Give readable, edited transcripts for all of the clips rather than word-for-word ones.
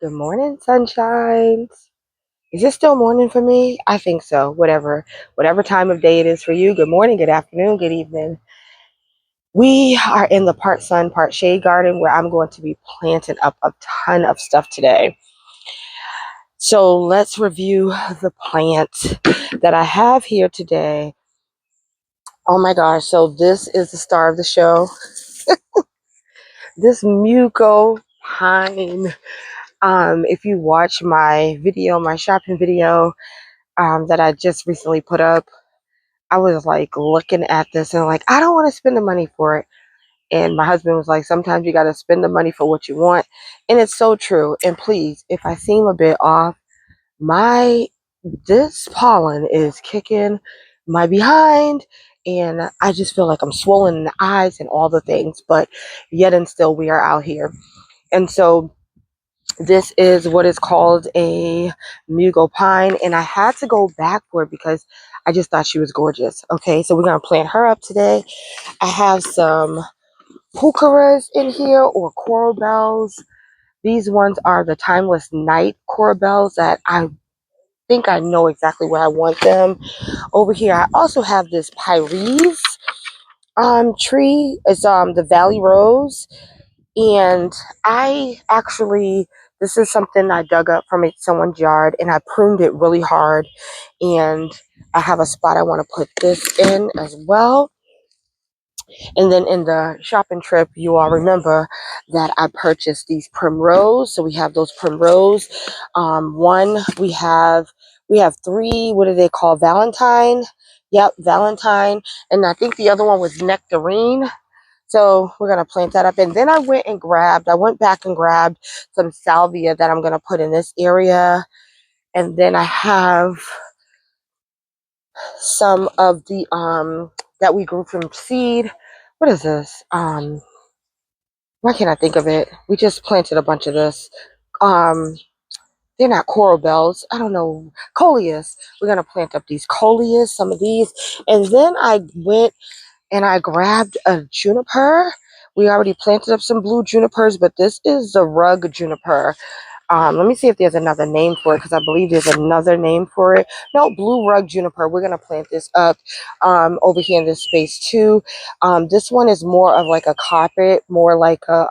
Good morning, sunshines. Is it still morning for me? I think so. Whatever time of day it is for you. Good morning, good afternoon, good evening. We are in the part sun, part shade garden where I'm going to be planting up a ton of stuff today. So let's review the plants that I have here today. Oh my gosh. So this is the star of the show. This Muco pine. If you watch my video, my shopping video, that I just recently put up, I was like looking at this and like, I don't want to spend the money for it. And my husband was like, sometimes you got to spend the money for what you want. And it's so true. And please, if I seem a bit off, this pollen is kicking my behind. And I just feel like I'm swollen in the eyes and all the things. But yet and still, we are out here. And so this is what is called a Mugo pine, and I had to go back for it because I just thought she was gorgeous. Okay, so we're gonna plant her up today. I have some pucaras in here, or coral bells. These ones are the timeless night coral bells that I think I know exactly where I want them. Over here, I also have this Pyres tree. It's the Valley Rose. And this is something I dug up from someone's yard and I pruned it really hard. And I have a spot I want to put this in as well. And then in the shopping trip, you all remember that I purchased these primrose. So we have those primrose. We have three, what do they call, Valentine? Yep, Valentine. And I think the other one was nectarine. So we're going to plant that up. And then I went back and grabbed some salvia that I'm going to put in this area. And then I have some of the, that we grew from seed. What is this? Why can't I think of it? We just planted a bunch of this. Um, they're not coral bells. I don't know. Coleus. We're going to plant up these coleus, some of these. And then I went and I grabbed a juniper. We already planted up some blue junipers, but this is the rug juniper. Let me see if there's another name for it, because I believe there's another name for it. No, blue rug juniper. We're going to plant this up over here in this space too. This one is more of like a carpet, more like a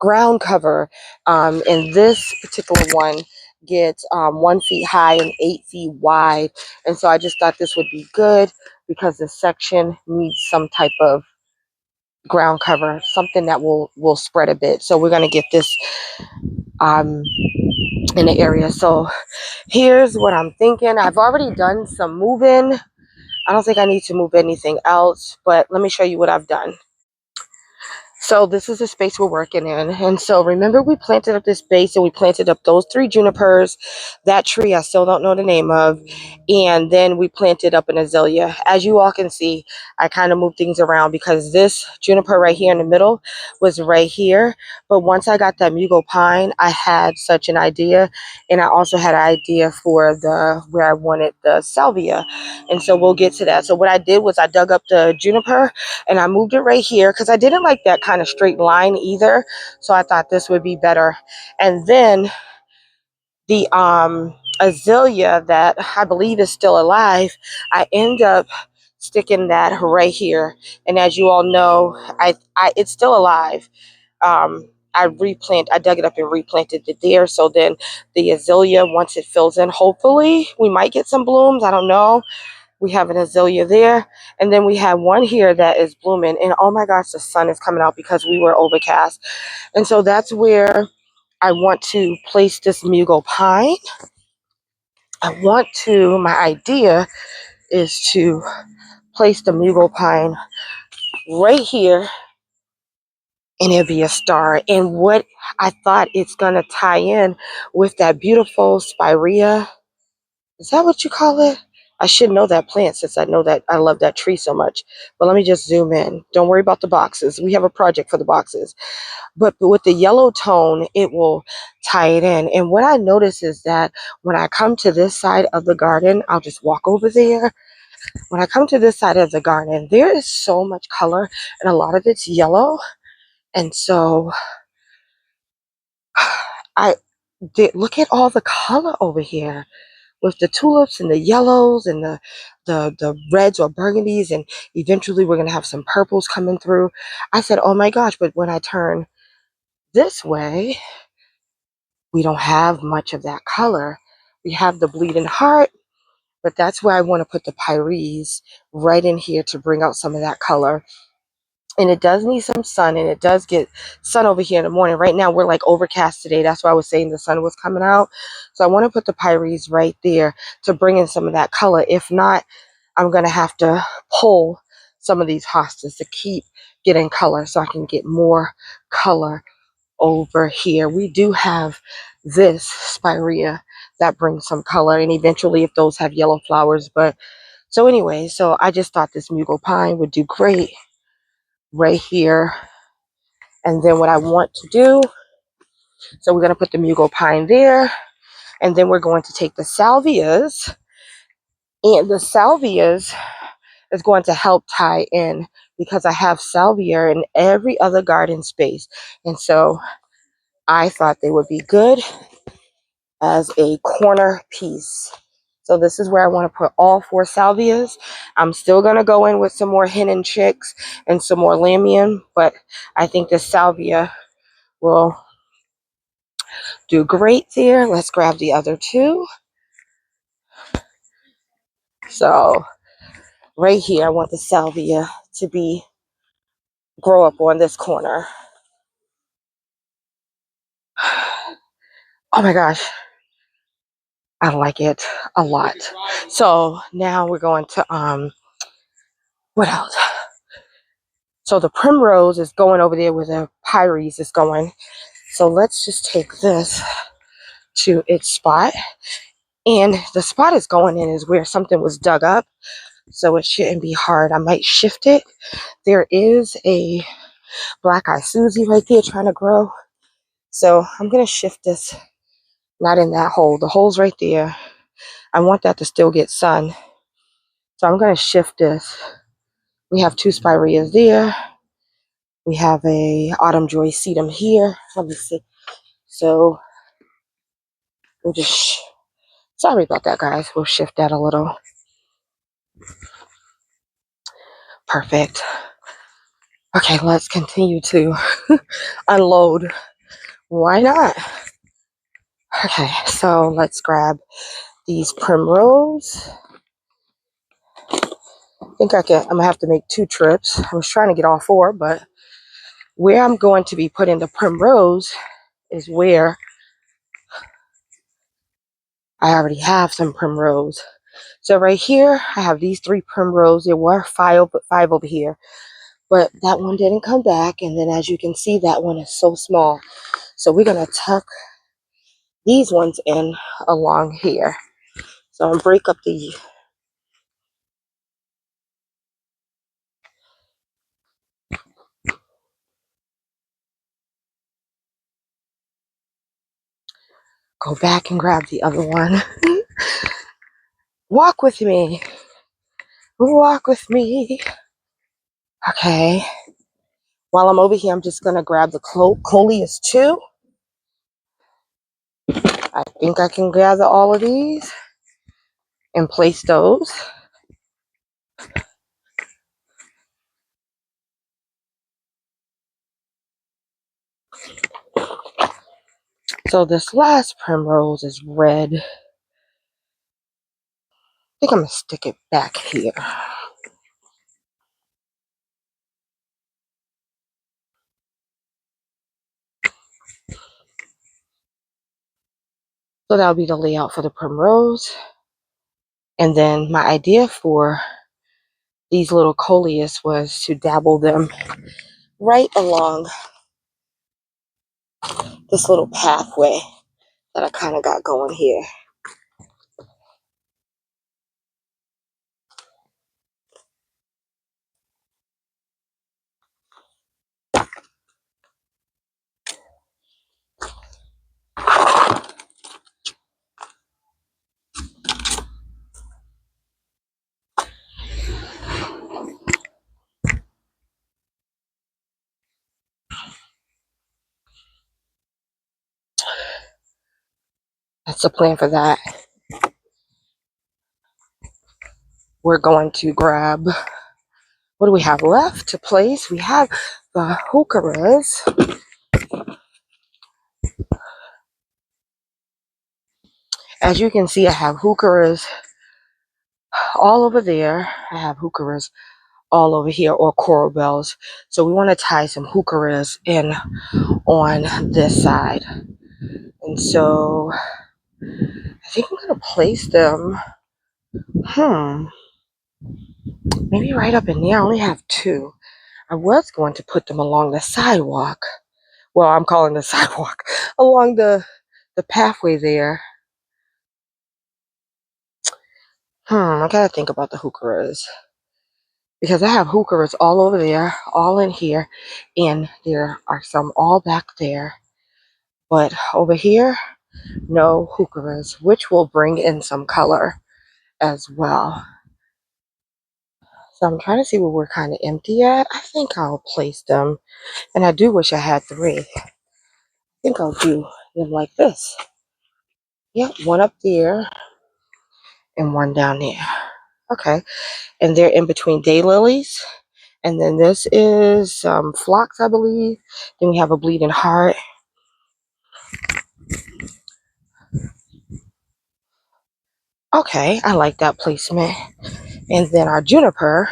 ground cover. And this particular one gets 1 feet high and 8 feet wide. And so I just thought this would be good because this section needs some type of ground cover, something that will spread a bit. So we're going to get this in the area. So here's what I'm thinking. I've already done some moving. I don't think I need to move anything else, but let me show you what I've done. So this is the space we're working in. And so remember, we planted up this base and we planted up those 3 junipers. That tree I still don't know the name of. And then we planted up an azalea. As you all can see, I kind of moved things around because this juniper right here in the middle was right here. But once I got that Mugo pine, I had such an idea. And I also had an idea for where I wanted the salvia. And so we'll get to that. So what I did was I dug up the juniper and I moved it right here because I didn't like that kind of straight line either. So I thought this would be better. And then the azalea that I believe is still alive, I end up sticking that right here. And as you all know, it's still alive. I dug it up and replanted it there. So then the azalea, once it fills in, hopefully we might get some blooms. I don't know. We have an azalea there. And then we have one here that is blooming. And oh my gosh, the sun is coming out because we were overcast. And so that's where I want to place this Mugo pine. My idea is to place the Mugo pine right here, and it'll be a star. And what I thought it's going to tie in with that beautiful spirea. Is that what you call it? I should know that plant since I know that I love that tree so much. But let me just zoom in. Don't worry about the boxes. We have a project for the boxes. But with the yellow tone, it will tie it in. And what I notice is that when I come to this side of the garden, I'll just walk over there. When I come to this side of the garden, there is so much color and a lot of it's yellow. And so I did look at all the color over here with the tulips and the yellows and the reds or burgundies, and eventually we're gonna have some purples coming through. I said, oh my gosh, but when I turn this way, we don't have much of that color. We have the bleeding heart, but that's where I want to put the pyres right in here to bring out some of that color. And it does need some sun, and it does get sun over here in the morning. Right now we're like overcast today. That's why I was saying the sun was coming out. So I want to put the pyres right there to bring in some of that color. If not, I'm going to have to pull some of these hostas to keep getting color so I can get more color over here. We do have this spirea that brings some color, and eventually if those have yellow flowers. But so anyway, so I just thought this mugo pine would do great right here. And then what I want to do, so we're going to put the mugo pine there, and then we're going to take the salvias, and the salvias is going to help tie in because I have salvia in every other garden space. And so I thought they would be good as a corner piece. So this is where I want to put all 4 salvias. I'm still going to go in with some more hen and chicks and some more lamium, but I think this salvia will do great there. Let's grab the other 2. So right here, I want the salvia to be grow up on this corner. Oh my gosh, I like it a lot. So now we're going to what else? So the primrose is going over there where the pyres is going. So let's just take this to its spot. And the spot it's going in is where something was dug up. So it shouldn't be hard. I might shift it. There is a black eye Susie right there trying to grow. So I'm going to shift this, not in that hole. The hole's right there. I want that to still get sun. So I'm going to shift this. We have 2 spireas there. We have a autumn joy sedum here. Let me see. So we'll just, sorry about that, guys. We'll shift that a little. Perfect. Okay, let's continue to unload. Why not? Okay, so let's grab these primrose. I think I'm gonna have to make 2 trips. I was trying to get all 4, but where I'm going to be putting the primrose is where I already have some primrose. So right here, I have these 3 primrose. There were 5 over here, but that one didn't come back. And then as you can see, that one is so small. So we're gonna tuck these ones in along here. So I'm gonna break up the, go back and grab the other one. Walk with me. Walk with me. Okay. While I'm over here, I'm just gonna grab the coleus too. I think I can gather all of these and place those. So this last primrose is red. I think I'm gonna stick it back here. So that'll be the layout for the primrose. And then my idea for these little coleus was to dabble them right along this little pathway that I kind of got going here. That's the plan for that. We're going to grab, what do we have left to place? We have the heucheras. As you can see, I have heucheras all over there. I have heucheras all over here, or coral bells. So we want to tie some heucheras in on this side. And so I think I'm going to place them, maybe right up in there. I only have two. I was going to put them along the sidewalk. Well, I'm calling the sidewalk. Along the pathway there. I gotta think about the heucheras. Because I have heucheras all over there, all in here, and there are some all back there. But over here, no heucheras, which will bring in some color as well. So I'm trying to see where we're kind of empty at. I think I'll place them. And I do wish I had three. I think I'll do them like this. Yep, one up there and one down there. Okay, and they're in between daylilies. And then this is some phlox, I believe. Then we have a bleeding heart. Okay, I like that placement. And then our juniper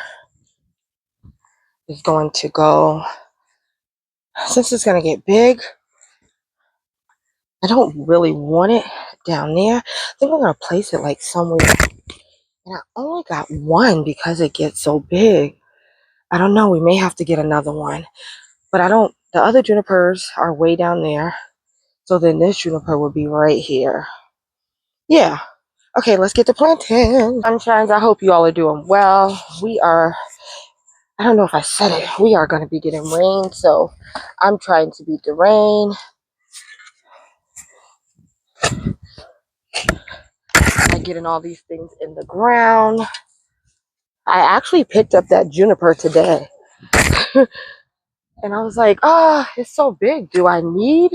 is going to go, since it's going to get big, I don't really want it down there. I think I'm going to place it like somewhere. And I only got one because it gets so big. I don't know, we may have to get another one. But the other junipers are way down there. So then this juniper will be right here. Yeah. Okay, let's get to planting. Sunshines, I hope you all are doing well. I don't know if I said it, we are going to be getting rain. So I'm trying to beat the rain. By getting all these things in the ground. I actually picked up that juniper today. And I was like, it's so big. Do I need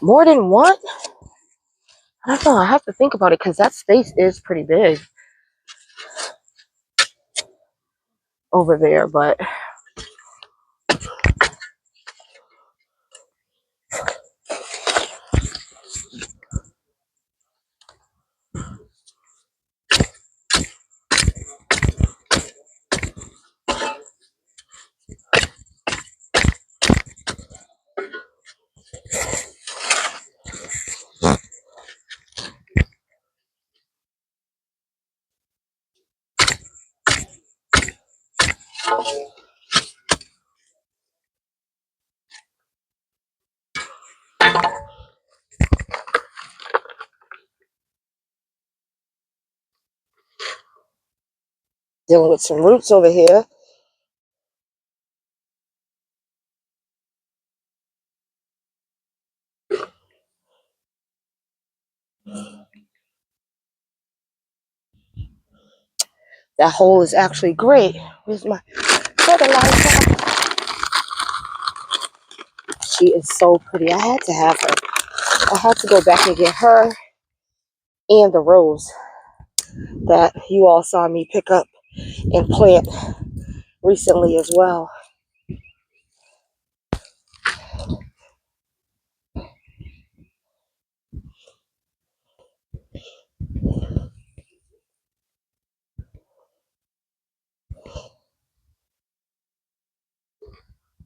more than one? I don't know. I have to think about it because that space is pretty big over there. But dealing with some roots over here. That hole is actually great. Where's my fertilizer? She is so pretty. I had to have her. I had to go back and get her and the rose that you all saw me pick up and plant recently as well.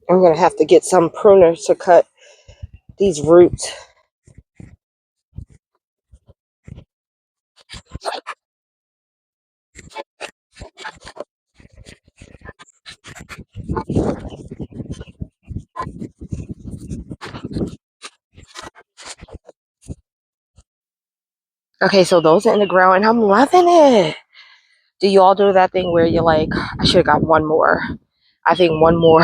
I'm going to have to get some pruners to cut these roots. Okay, so those are in the ground and I'm loving it. Do you all do that thing where you're like, I should have got one more? I think one more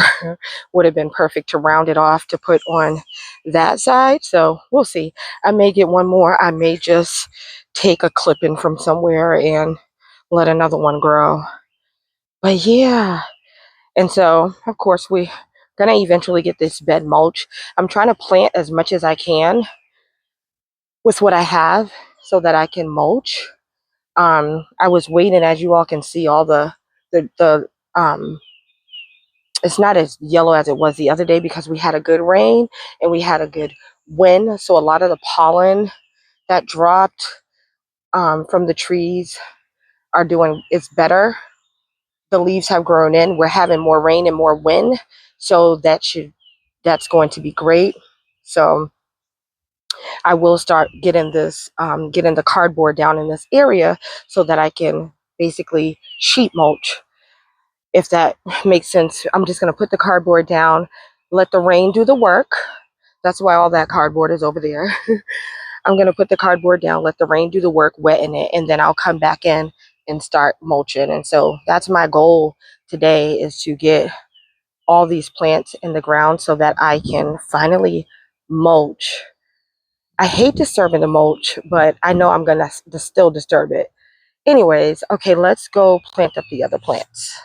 would have been perfect to round it off to put on that side. So we'll see. I may get one more. I may just take a clipping from somewhere and let another one grow. But yeah. And so, of course, we gonna eventually get this bed mulch. I'm trying to plant as much as I can with what I have so that I can mulch. I was waiting, as you all can see, all the it's not as yellow as it was the other day because we had a good rain and we had a good wind. So a lot of the pollen that dropped from the trees it's better. The leaves have grown in. We're having more rain and more wind, so that's going to be great. So I will start getting getting the cardboard down in this area so that I can basically sheet mulch, if that makes sense. I'm just going to put the cardboard down, let the rain do the work. That's why all that cardboard is over there. I'm going to put the cardboard down, let the rain do the work, wetten it, and then I'll come back in and start mulching. And so that's my goal today, is to get all these plants in the ground so that I can finally mulch. I hate disturbing the mulch, but I know I'm going to still disturb it. Anyways, okay, let's go plant up the other plants.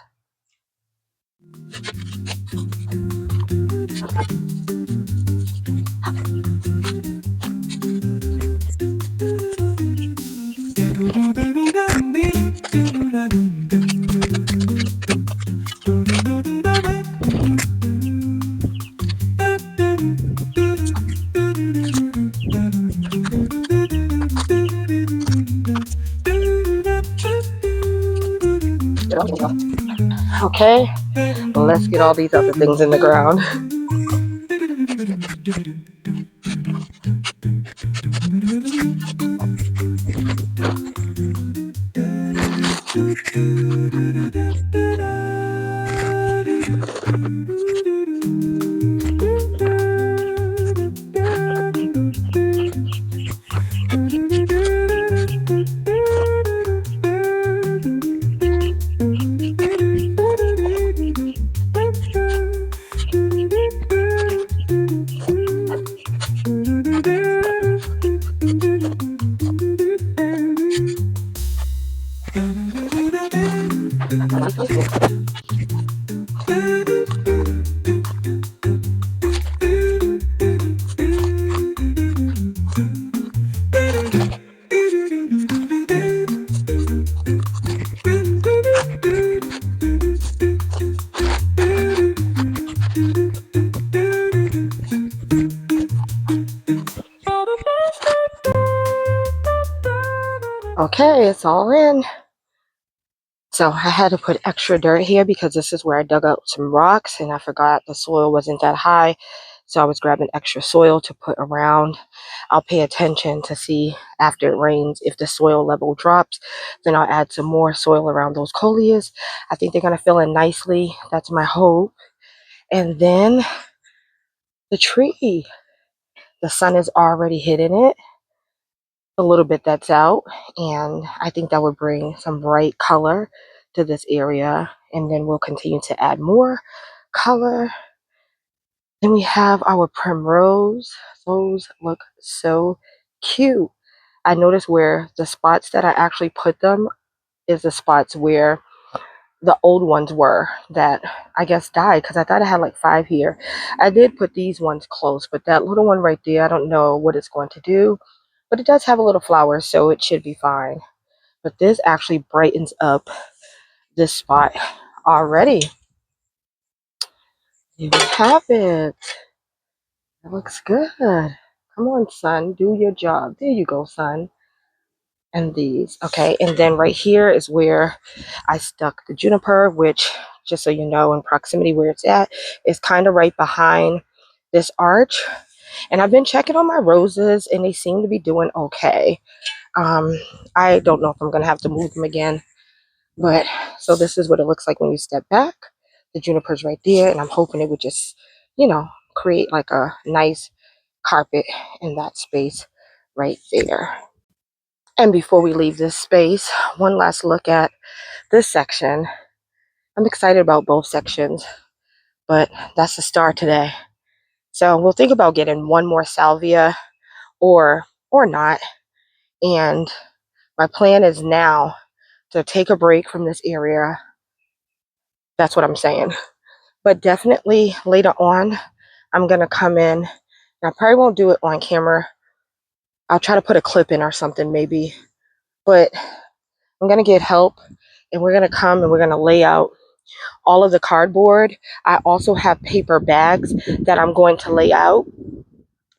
Okay, well, let's get all these other things in the ground. Okay, it's all in. So I had to put extra dirt here because this is where I dug out some rocks and I forgot the soil wasn't that high. So I was grabbing extra soil to put around. I'll pay attention to see after it rains if the soil level drops. Then I'll add some more soil around those coleus. I think they're going to fill in nicely. That's my hope. And then the tree. The sun is already hitting it a little bit that's out, and I think that would bring some bright color to this area, and then we'll continue to add more color. Then we have our primrose. Those look so cute. I noticed where the spots that I actually put them is the spots where the old ones were that I guess died, because I thought I had like 5 here. I did put these ones close, but that little one right there, I don't know what it's going to do, but it does have a little flower, so it should be fine. But this actually brightens up this spot already. Here we have it. It looks good. Come on, son, do your job. There you go, son. And these, okay, and then right here is where I stuck the juniper, which, just so you know, in proximity where it's at, is kind of right behind this arch. And I've been checking on my roses and they seem to be doing okay. I don't know if I'm gonna have to move them again, but so this is what it looks like when you step back. The juniper's right there, and I'm hoping it would just, you know, create like a nice carpet in that space right there. And before we leave this space, one last look at this section. I'm excited about both sections, but that's the start today. So we'll think about getting one more salvia or not. And my plan is now to take a break from this area. That's what I'm saying. But definitely later on, I'm going to come in, and I probably won't do it on camera. I'll try to put a clip in or something maybe, but I'm going to get help, and we're going to come and we're going to lay out all of the cardboard. I also have paper bags that I'm going to lay out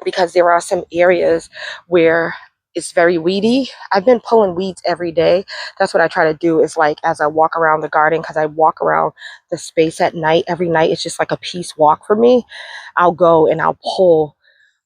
because there are some areas where it's very weedy. I've been pulling weeds every day. That's what I try to do, is like as I walk around the garden, because I walk around the space at night. Every night it's just like a peace walk for me. I'll go and I'll pull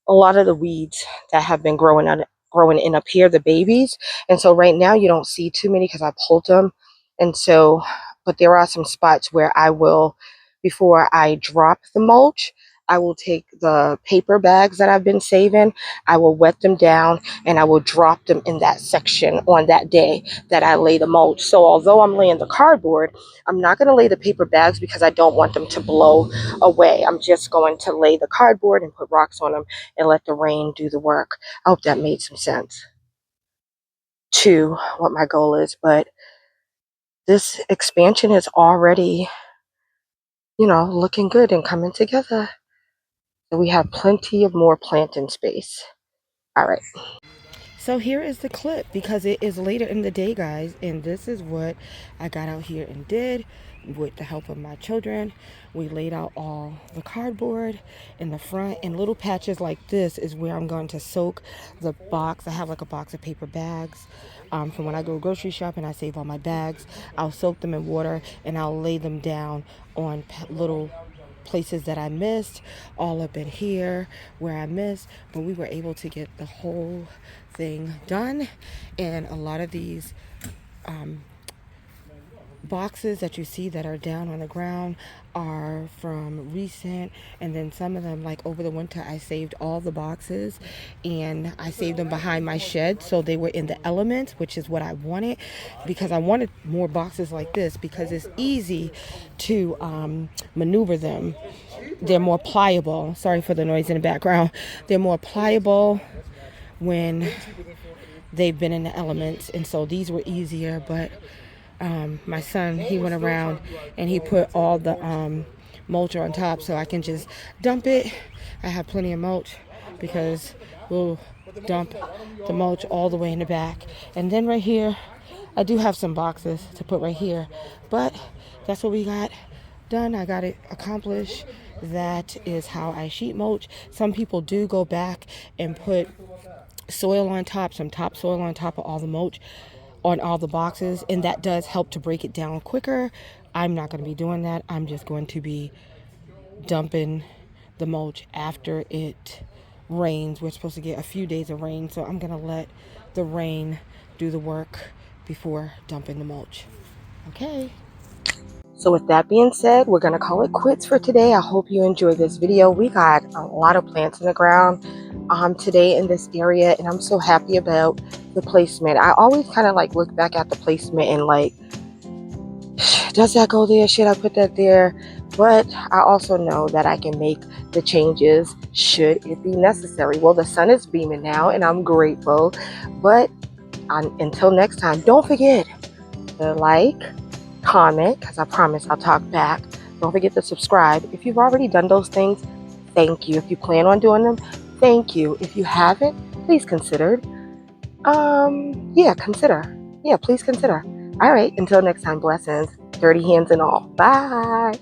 a lot of the weeds that have been growing in up here, the babies. And so right now you don't see too many because I pulled them. And so, but there are some spots where I will, before I drop the mulch, I will take the paper bags that I've been saving, I will wet them down, and I will drop them in that section on that day that I lay the mulch. So although I'm laying the cardboard, I'm not going to lay the paper bags because I don't want them to blow away. I'm just going to lay the cardboard and put rocks on them and let the rain do the work. I hope that made some sense to what my goal is. But this expansion is already, looking good and coming together. So we have plenty of more planting space. All right. So here is the clip, because it is later in the day, guys, and this is what I got out here and did with the help of my children. We laid out all the cardboard in the front, and little patches like this is where I'm going to soak the box. I have like a box of paper bags from when I go grocery shopping. I save all my bags. I'll soak them in water and I'll lay them down on little places that I missed, all up in here where I missed, but we were able to get the whole thing done. And a lot of these boxes that you see that are down on the ground are from recent, and then some of them, like over the winter, I saved all the boxes and I saved them behind my shed, so they were in the elements, which is what I wanted, because I wanted more boxes like this because it's easy to maneuver them. They're more pliable. Sorry for the noise in the background. They're more pliable when they've been in the elements, and so these were easier. But my son, he went around and he put all the mulch on top, so I can just dump it. I have plenty of mulch because we'll dump the mulch all the way in the back. And then right here, I do have some boxes to put right here, but that's what we got done. I got it accomplished. That is how I sheet mulch. Some people do go back and put soil on top, some topsoil on top of all the mulch on all the boxes, and that does help to break it down quicker. I'm not going to be doing that. I'm just going to be dumping the mulch after it rains. We're supposed to get a few days of rain, so I'm going to let the rain do the work before dumping the mulch. Okay. So with that being said, we're going to call it quits for today. I hope you enjoyed this video. We got a lot of plants in the ground today in this area, and I'm so happy about the placement. I always kind of like look back at the placement and like, does that go there? Should I put that there? But I also know that I can make the changes should it be necessary. Well, the sun is beaming now and I'm grateful. But until next time, don't forget to like, comment, because I promise I'll talk back. Don't forget to subscribe. If you've already done those things, thank you. If you plan on doing them, thank you. If you haven't, please consider. Consider. Yeah, please consider. All right, until next time, blessings. Dirty hands and all. Bye.